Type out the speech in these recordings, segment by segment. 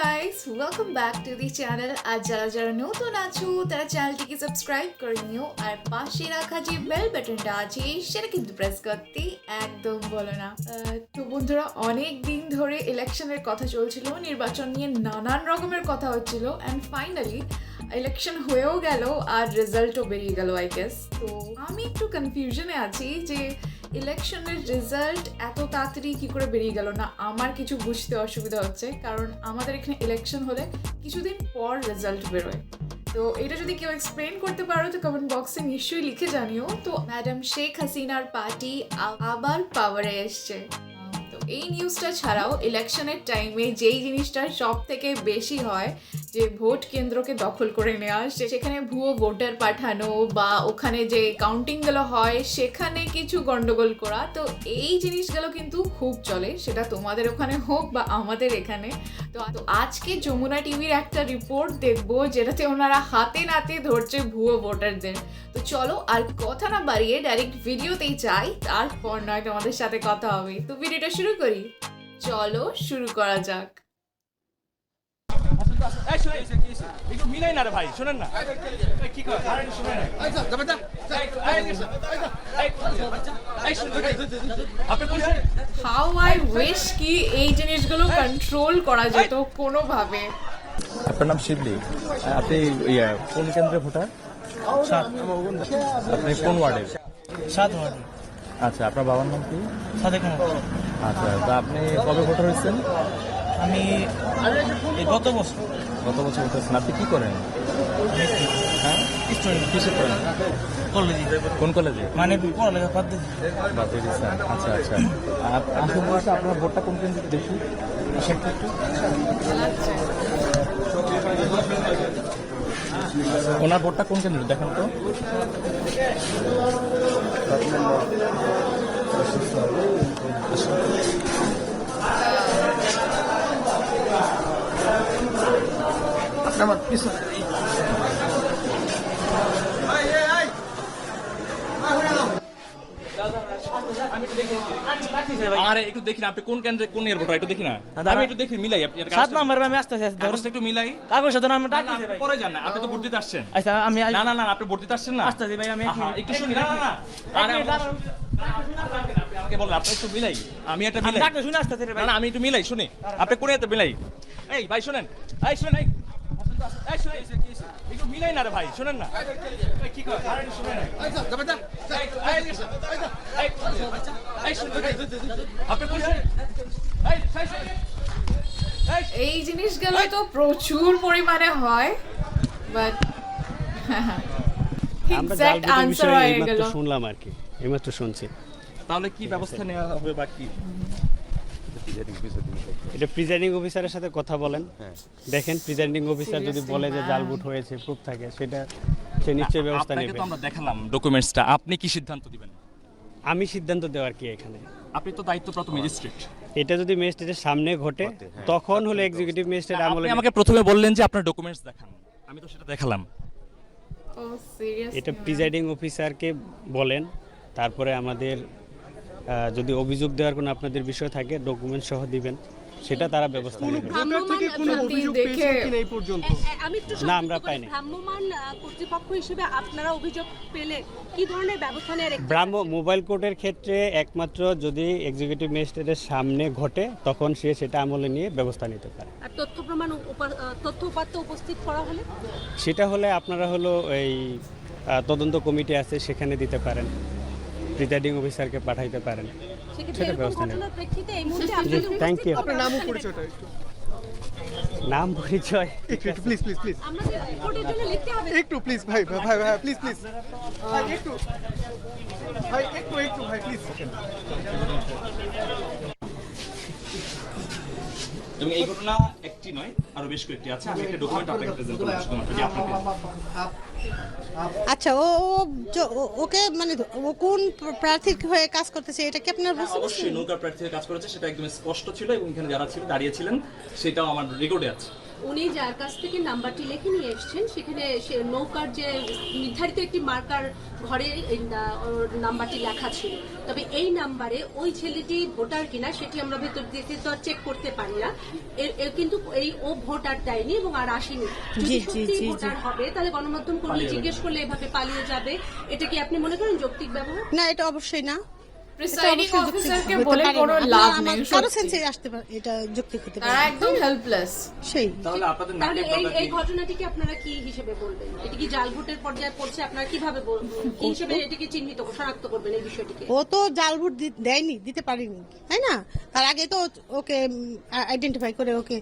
Guys, welcome back to the channel. আর যারা যারা নতুন আছো তারা চ্যানেলটিকে সাবস্ক্রাইব করে নিও, আর পাশে রাখা যে বেল বাটনটা আছে সেটা কিন্তু প্রেস করতে একদম বলো না। তো বন্ধুরা, অনেক দিন ধরে ইলেকশনের কথা চলছিল, নির্বাচন নিয়ে নানান রকমের কথা হচ্ছিল, অ্যান্ড ফাইনালি ইলেকশন হয়েও গেল আর রেজাল্টও বেরিয়ে গেল আই গেস। তো আমি একটু কনফিউশনে আছি যে ইলেকশনের রেজাল্ট এত তাড়াতাড়ি কী করে বেরিয়ে গেল না, আমার কিছু বুঝতে অসুবিধা হচ্ছে, কারণ আমাদের এখানে ইলেকশন হলে কিছুদিন পর রেজাল্ট বেরোয়। তো এটা যদি কেউ এক্সপ্লেন করতে পারো তো কমেন্ট বক্সে নিশ্চয়ই লিখে জানিও। তো ম্যাডাম শেখ হাসিনার পার্টি আবার পাওয়ারে এসছে। তো এই নিউজটা ছাড়াও ইলেকশনের টাইমে যেই জিনিসটা সব থেকে বেশি হয়, যে ভোট কেন্দ্রকে দখল করে নেওয়া, সেখানে ভুয়ো ভোটার পাঠানো বা ওখানে যে কাউন্টিংগুলো হয় সেখানে কিছু গন্ডগোল করা, তো এই জিনিসগুলো কিন্তু খুব চলে, সেটা তোমাদের ওখানে হোক বা আমাদের এখানে। তো আজকে যমুনা টিভির একটা রিপোর্ট দেখবো যেটাতে ওনারা হাতে নাতে ধরছে ভুয়ো ভোটারদের। তো চলো আর কথা না বাড়িয়ে ডাইরেক্ট ভিডিওতেই যাই, তারপর নয় তোমাদের সাথে কথা হবে। তো ভিডিওটা শুরু করি, চলো শুরু করা যাক। একটু মিলাই না রে ভাই, শোনেন না কি করে হাউ আই উইশ কি এই জিনিসগুলো কন্ট্রোল করা যেত কোনোভাবে। আপনার নাম শিবলি, আপনি কোন কেন্দ্রে ভোটার? আপনি কোন ওয়ার্ডের? 7 ওয়ার্ড। আচ্ছা, আপনার বাবার নাম কি? সাদেক মোহাম্মদ। আচ্ছা, তা আপনি কবে ভোটার হয়েছেন? আমি এই গত বছর ভোটার হয়েছেন। আপনি কি করেন? হ্যাঁ, স্টুডেন্ট। কিসে করেন? কলেজে। কোন কলেজে? মানে পড়ালেখা বাদ দিয়ে বাদ দিয়ে দিচ্ছেন। আচ্ছা আচ্ছা, আসুন বলতে আপনার ভোটটা কোন কেন্দ্রে দেখি একটু। ওনার ভোটটা কোন কেন্দ্রে দেখেন তো। আরে একটু দেখি না, আপনি কোন কেন্দ্রে কোন এর ভোটার একটু দেখি না, আমি একটু দেখি মিলাই। আপনি 7 নাম্বার আমি আসতেছি। কাগজটা একটু মিলাই। কাগজ তো আমি ডাকতেছি ভাই। পরে যান না, আপনি তো ভোট দিতে আসছেন। আচ্ছা আমি না না না, আপনি ভোট দিতে আসছেন না। আসতেছি ভাই। আমি একটু শুনি। না না না, আরে আপনি আমাকে বলেন, আপনি একটু মিলাই। আমি একটা মিলাই। ডাকতে শুনে আসতেছি রে না ভাই। না, আমি একটু মিলাই শুনি। আপনি কোন এতে মিলাই? এই ভাই শুনেন, এই শুনেন, এই শুনেন, একটু মিলাই না রে ভাই, শুনেন না কি করে শুনেন। আপনি কোন এই জিনিসগুলো তো প্রচুর পরিমাণে হয়, বাট এক্সাক্ট আনসার হয়ে গেল। শুনলাম আর কি, এইমাত্র শুনছি। তাহলে কি ব্যবস্থা নেওয়া হবে বাকি? এটা প্রিজাইডিং অফিসারের সাথে কথা বলেন, দেখেন প্রিজাইডিং অফিসার যদি বলে যে জাল ভোট হয়েছে, প্রুফ থাকে, সেটা সে নিশ্চয়ই ব্যবস্থা আপনাকে নেবে। তো আমরা দেখালাম ডকুমেন্টসটা, আপনি কি সিদ্ধান্ত দিবেন? আমি সিদ্ধান্ত দেওয়ার কি এখানে? আপনি তো দায়িত্বপ্রাপ্ত ম্যাজিস্ট্রেট। এটা যদি ম্যাজিস্ট্রেটের সামনে ঘটে তখন হলো এক্সিকিউটিভ ম্যাজিস্ট্রেট আমলে। আপনি আমাকে প্রথমে বললেন যে আপনার ডকুমেন্টস দেখান, আমি তো সেটা দেখালাম। ও সিরিয়াস, এটা প্রিজাইডিং অফিসারকে বলেন, তারপরে আমাদের যদি অভিযোগ দেওয়ার কোনো আপনাদের বিষয় থাকে ডকুমেন্ট সহ দিবেন, সেটা তারা ব্যবস্থা নেবে। আমি একটু না, আমরা পাইনি। ভ্রাম্যমাণ কর্তৃপক্ষ হিসেবে আপনারা অভিযোগ পেলে কি ধরনের ব্যবস্থা নেওয়ার? ব্রাহ্ম মোবাইল কোর্টের ক্ষেত্রে একমাত্র যদি এক্সিকিউটিভ ম্যাজিস্ট্রেটের সামনে ঘটে তখন সে সেটা আমলে নিয়ে ব্যবস্থা নিতে পারে। আর তথ্য প্রমাণ তথ্য উপাত্ত উপস্থিত করা হলে সেটা হলে আপনারা হলো এই তদন্ত কমিটি আছে, সেখানে দিতে পারেন, প্রিজাইডিং অফিসারকে পাঠাইতে পারেন, সেটা ব্যবস্থা নেবেন। Thank you. আপনার নাম ও পরিচয়টা একটু। নাম পরিচয় একটু প্লিজ প্লিজ প্লিজ আমাদের রিপোর্টের জন্য লিখতে হবে। একটু প্লিজ ভাই ভাই ভাই প্লিজ প্লিজ ভাই একটু ভাই একটু ভাই প্লিজ। এবং এই ঘটনা একটি নয়, আরো বেশ কয়েকটি আছে। আমি একটা ডকুমেন্ট আপনাকে প্রেজেন্ট করব শুধুমাত্র যে আপনাকে। আচ্ছা, ওকে মানে ও কোন প্রার্থীর হয়ে কাজ করতেছে এটা কি আপনার বুঝতে পারছেন? অবশ্যই নৌকা প্রার্থীর কাজ করেছে, সেটা একদম স্পষ্ট ছিল এবং এখানে যারা ছিল দাঁড়িয়ে ছিলেন সেটাও আমার রেকর্ডে আছে। উনি যার কাছ থেকে নাম্বারটি লিখে নিয়ে এসেছেন সেখানে সে নৌকার যে নির্ধারিত একটি মার্কার ঘরে ওর নাম্বারটি লেখা ছিল, তবে এই নাম্বারে ওই ছেলেটি ভোটার কিনা সেটি আমরা ভেতর দেখে তো চেক করতে পারি না। কিন্তু ও ভোটার দেয়নি এবং আর আসেনি। যদি সত্যি ভোটার হবে তাহলে গণমাধ্যম কর্মী জিজ্ঞেস করলে এভাবে পালিয়ে যাবে, এটা কি আপনি মনে করেন যৌক্তিক ব্যবহার? না, এটা অবশ্যই না। প্রিসাইডিং অফিসারকে বলে কোনো লাভ নেই, কারো সত্যি। সেন্সে আসতে পারে, এটা যুক্তি হতে তারা পারে। একদম হেল্পলেস। সেই তাহলে এই ঘটনাটিকে আপনারা কি হিসেবে বলবেন? এটা কি জাল ভোটের পর্যায়ে পড়ছে? আপনারা কিভাবে কি হিসেবে এটাকে চিহ্নিত শনাক্ত করবেন এই বিষয়টিকে? ও তো জাল ভোট দেয়নি, দিতে পারেনি, তাই না? তার আগে তো ওকে আইডেন্টিফাই করে ওকে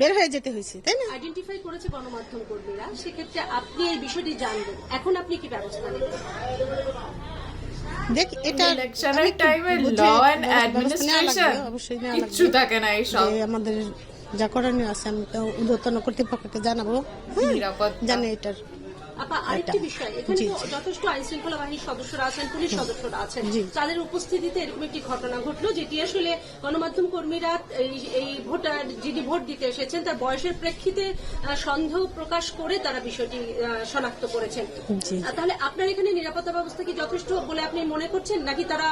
বের হয়ে যেতে হয়েছে, তাই না? আইডেন্টিফাই করেছে গণমাধ্যম কর্মীরা, সেক্ষেত্রে আপনি এই বিষয়টি জানবেন, এখন আপনি কি ব্যবস্থা নেবেন? দেখ, এটা ইলেকশনের টাইমে ল এন্ড অ্যাডমিনিস্ট্রেশন অবশ্যই নেওয়া কিচ্ছু লাগবে। থাকে না এইসব। যে আমাদের যা করণীয় আছে আমি তো ঊর্ধ্বতন কর্তৃপক্ষকে জানাবো, নিরাপত্তা। জানে এটার। আপা, আরেকটি এটা। বিষয়, এখানে জি, তো জি। যথেষ্ট আইন শৃঙ্খলা বাহিনীর সদস্যরা আছেন, পুলিশ সদস্যরা আছেন, জি। তাদের উপস্থিতিতে এরকম একটি ঘটনা ঘটলো যেটি আসলে গণমাধ্যম কর্মীরা এই ভোটার যিনি ভোট দিতে এসেছেন তার বয়সের প্রেক্ষিতে সন্দেহ প্রকাশ করে তারা বিষয়টি শনাক্ত করেছেন। জি। তাহলে আপনার এখানে নিরাপত্তা ব্যবস্থা কি যথেষ্ট বলে আপনি মনে করছেন, নাকি তারা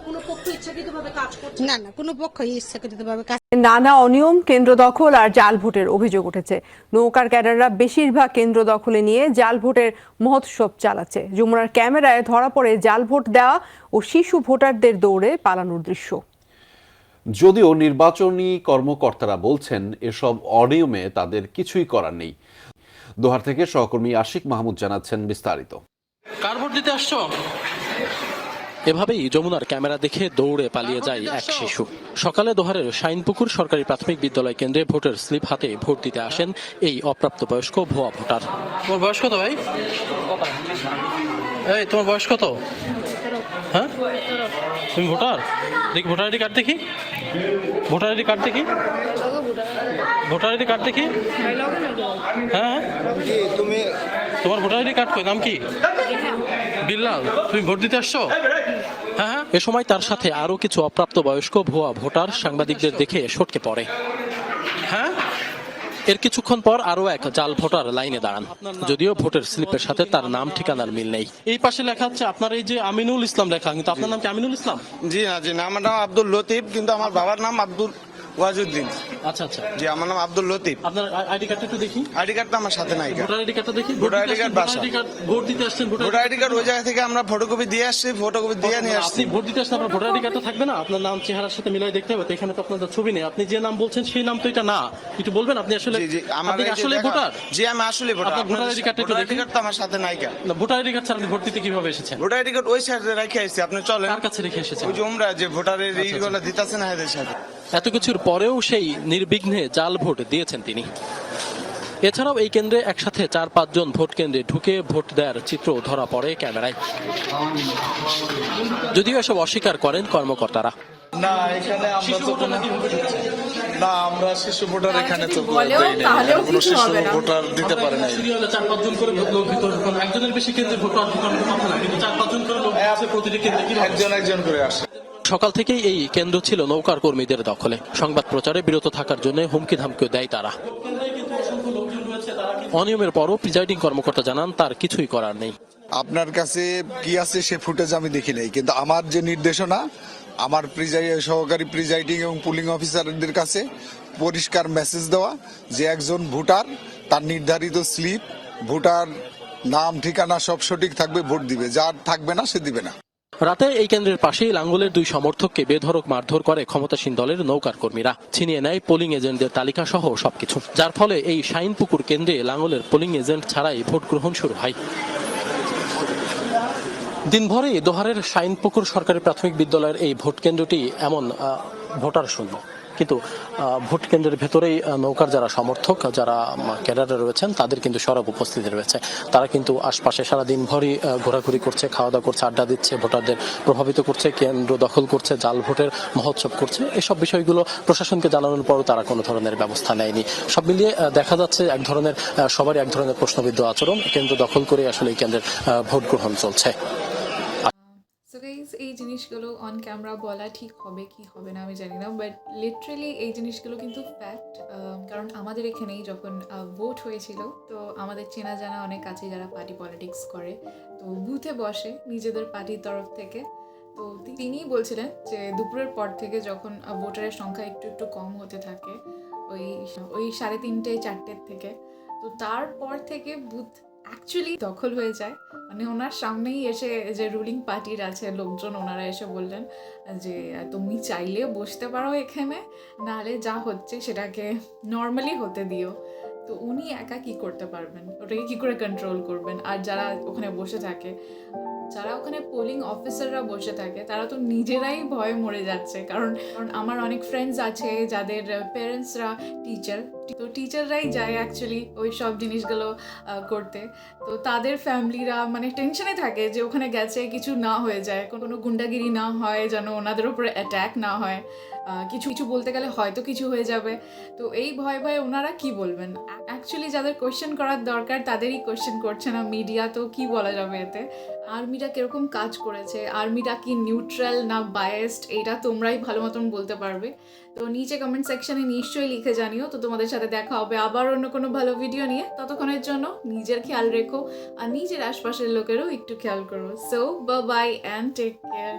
কোনো পক্ষ ইচ্ছাকৃতভাবে কাজ করছে? না না, কোনো পক্ষ ইচ্ছাকৃতভাবে কাজ নানা অনিয়ম, কেন্দ্র দখল আর জাল ভোটের অভিযোগ উঠেছে। নৌকার ক্যাডাররা বেশিরভাগ কেন্দ্র দখলে নিয়ে জাল ভোটের মহোৎসব চালাচ্ছে। যমুনার ক্যামেরায় ধরা পড়ে জাল ভোট দেওয়া ও শিশু ভোটারদের দৌড়ে পালানোর দৃশ্য। যদিও নির্বাচনী কর্মকর্তারা বলছেন এসব অনিয়মে তাদের কিছুই করার নেই। দোহার থেকে সহকর্মী আশিক মাহমুদ জানাচ্ছেন বিস্তারিত। কার ভোট দিতে আসছো? এভাবেই যমুনার ক্যামেরা দেখে দৌড়ে পালিয়ে যায় এক শিশু। সকালে দোহারের শাইনপুকুর সরকারি প্রাথমিক বিদ্যালয় কেন্দ্রে ভোটের স্লিপ হাতে ভোট দিতে আসেন এই অপ্রাপ্তবয়স্ক ভুয়া ভোটার। তোমার বয়স কত ভাই? এই তোমার বয়স কত? হ্যাঁ, তুমি ভোটার? দেখি ভোটার আইডি কার্ড দেখি, ভোটার আইডি কার্ড দেখি, ভোটার আইডি কার্ড দেখি। হ্যাঁ, তুমি তোমার ভোটার আইডি কার্ড কই? নাম কি? বিল্লাল। তুমি ভোট দিতে আসছো? হ্যাঁ। এ সময় তার সাথে আরো কিছু অপ্রাপ্তবয়স্ক ভুয়া ভোটার সাংবাদিকদের দেখে সটকে পড়ে। হ্যাঁ, এর কিছুক্ষণ পর আরো এক জাল ভোটার লাইনে দাঁড়ান, যদিও ভোটের স্লিপের সাথে তার নাম ঠিকানার মিল নেই। এই পাশে লেখা আছে আপনার এই যে আমিনুল ইসলাম লেখা, কিন্তু আপনার নাম কি আমিনুল ইসলাম? জি না, জি না, আমার নাম আব্দুল লতিফ, কিন্তু আমার বাবার নাম আব্দুল ওয়াজুদ্দিন। আচ্ছা আচ্ছা, জি, আমার নাম আব্দুল লতিফ। আপনার আইডি কার্ডটা একটু দেখি। আইডি কার্ডটা আমার সাথে নাই। ভোটার আইডি কার্ডটা দেখি। ভোটার আইডি কার্ড বাসা। ভোট দিতে আসছেন? ভোটার আইডি কার্ড ওই জায়গা থেকে আমরা ফটোকপি দিয়ে আসছি, ফটোকপি দিয়ে নিয়ে আসছি। আপনি ভোট দিতে আসলে আপনার ভোটার আইডি কার্ডটা থাকবে না? আপনার নাম চেহারার সাথে মিলাই দেখতে হবে তো, এখানে তো আপনার ছবি নেই। আপনি যে নাম বলছেন সেই নাম তো এটা না, একটু বলবেন আপনি আসলে জি জি, আমার আপনি আসলে ভোটার? জি, আমি আসলে ভোটার। আপনার ভোটার আইডি কার্ডটা একটু ভোটার আইডি দেখি। কার্ড তো আমার সাথে নাই। না, ভোটার আইডি কার্ড ছাড়া আপনি ভোট দিতে কিভাবে এসেছেন? ভোটার আইডি কার্ড ওই সাইডে রেখে আসছি, আপনি চলেন। কার কাছে রেখে এসেছেন? ওই যে আমরা যে ভোটারের এইগুলো দিতেছে না এদের সাথে। এত কিছুর পরেও সেই নির্বিঘ্নে জাল ভোট দিয়েছেন তিনি। এছাড়াও এই কেন্দ্রে একসাথে 4-5 জন ভোট কেন্দ্রে ঢুকে ভোট দেওয়ার চিত্র ধরা পড়ে ক্যামেরায়, যদিও এসব অস্বীকার করেন কর্মকর্তারা। না, এখানে আমরা তো কোনো না, আমরা শিশু ভোটার এখানে তো বলেও তাহলেও কোনো কিছু শিশু হবে না। ভোটার দিতে পারে না। সিরিয়ালে 4-5 জন করে লোক ভিতরে ঢুকানো, একজনের বেশি কেন্দ্রে ভোটার ঢুকানোর কথা না, কিন্তু 4-5 জন করে লোক আছে প্রতিটি কেন্দ্রে। কি একজন করে আসে। সকাল থেকেই এই কেন্দ্র ছিল নৌকার কর্মীদের দখলে। সংবাদ প্রচারে বিরত থাকার জন্য হুমকি ধামকিও দেয় তারা। অনিয়মের পরও প্রিজাইডিং কর্মকর্তা জানান তার কিছুই করার নেই। আপনার কাছে কি আছে সে ফুটেজ আমি দেখি নাই, কিন্তু আমার যে নির্দেশনা আমার সহকারী প্রিজাইডিং এবং পুলিং অফিসারদের কাছে পরিষ্কার মেসেজ দেওয়া যে একজন ভোটার তার নির্ধারিত স্লিপ, ভোটার নাম ঠিকানা সব সঠিক থাকবে, ভোট দিবে, যার থাকবে না সে দিবে না। রাতে এই কেন্দ্রের পাশেই লাঙ্গলের 2 সমর্থককে বেধড়ক মারধর করে ক্ষমতাসীন দলের নৌকার কর্মীরা, ছিনিয়ে নেয় পোলিং এজেন্টদের তালিকা সহ সবকিছু, যার ফলে এই শাইনপুকুর কেন্দ্রে লাঙ্গলের পোলিং এজেন্ট ছাড়াই ভোট গ্রহণ শুরু হয়। দিনভরে দোহারের শাইনপুকুর সরকারি প্রাথমিক বিদ্যালয়ের এই ভোট কেন্দ্রটি এমন ভোটার শূন্য, কিন্তু ভোট কেন্দ্রের ভেতরেই নৌকার যারা সমর্থক, যারা ক্যাডারে রয়েছেন তাদের কিন্তু সরব উপস্থিতি রয়েছে। তারা কিন্তু আশপাশে সারা দিনভরই ঘোরাঘুরি করছে, খাওয়া দাওয়া করছে, আড্ডা দিচ্ছে, ভোটারদের প্রভাবিত করছে, কেন্দ্র দখল করছে, জাল ভোটের মহোৎসব করছে। এসব বিষয়গুলো প্রশাসনকে জানানোর পরও তারা কোনো ধরনের ব্যবস্থা নেয়নি। সব মিলিয়ে দেখা যাচ্ছে এক ধরনের সবারই এক ধরনের প্রশ্নবিদ্ধ আচরণ, কেন্দ্র দখল করে আসলে এই কেন্দ্রের ভোট গ্রহণ চলছে। সো গাইস, এই জিনিসগুলো অন ক্যামেরা বলা ঠিক হবে কি হবে না আমি জানি না, বাট লিটারেলি এই জিনিসগুলো কিন্তু ফ্যাক্ট। কারণ কারণ আমাদের এখানেই যখন ভোট হয়েছিল, তো আমাদের চেনা জানা অনেক আছে যারা পার্টি পলিটিক্স করে, তো বুথে বসে নিজেদের পার্টির তরফ থেকে। তো তিনিই বলছিলেন যে দুপুরের পর থেকে যখন ভোটারের সংখ্যা একটু একটু কম হতে থাকে, ওই 3:30 4টের থেকে, তো তারপর থেকে বুথ অ্যাকচুয়ালি দখল হয়ে যায়। মানে ওনার সামনেই এসে যে রুলিং পার্টির আছে লোকজন, ওনারা এসে বললেন যে তুমি চাইলে বসতে পারো এখানে, নাহলে যা হচ্ছে সেটাকে নর্মালি হতে দিও। তো উনি একা কি করতে পারবেন, ওটাকে কি করে কন্ট্রোল করবেন? আর যারা ওখানে বসে থাকে, যারা ওখানে পোলিং অফিসাররা বসে থাকে, তারা তো নিজেরাই ভয়ে মরে যাচ্ছে। কারণ আমার অনেক ফ্রেন্ডস আছে যাদের প্যারেন্টসরা টিচার, তো টিচাররাই যায় অ্যাকচুয়ালি ওই সব জিনিসগুলো করতে। তো তাদের ফ্যামিলিরা মানে টেনশনে থাকে যে ওখানে গেছে কিছু না হয়ে যায়, কোনো গুন্ডাগিরি না হয়, যেন ওনাদের উপরে অ্যাট্যাক না হয়, কিছু বলতে গেলে হয়তো কিছু হয়ে যাবে। তো এই ভয়ে ওনারা কি বলবেন? অ্যাকচুয়ালি যাদের কোয়েশ্চেন করার দরকার তাদেরই কোয়েশ্চেন করছে না মিডিয়া, তো কি বলা যাবে এতে? আর্মিটা কিরকম কাজ করেছে, আর্মিটা কি নিউট্রাল না বায়াসড, এটা তোমরাই ভালো মতন বলতে পারবে। তো নিচে কমেন্ট সেকশনে নিশ্চয়ই লিখে জানিও। তো তোমাদের সাথে দেখা হবে আবার অন্য কোনো ভালো ভিডিও নিয়ে। ততক্ষণের জন্য নিজের খেয়াল রেখো আর নিজের আশপাশের লোকেরও একটু খেয়াল করো। So bye and take care.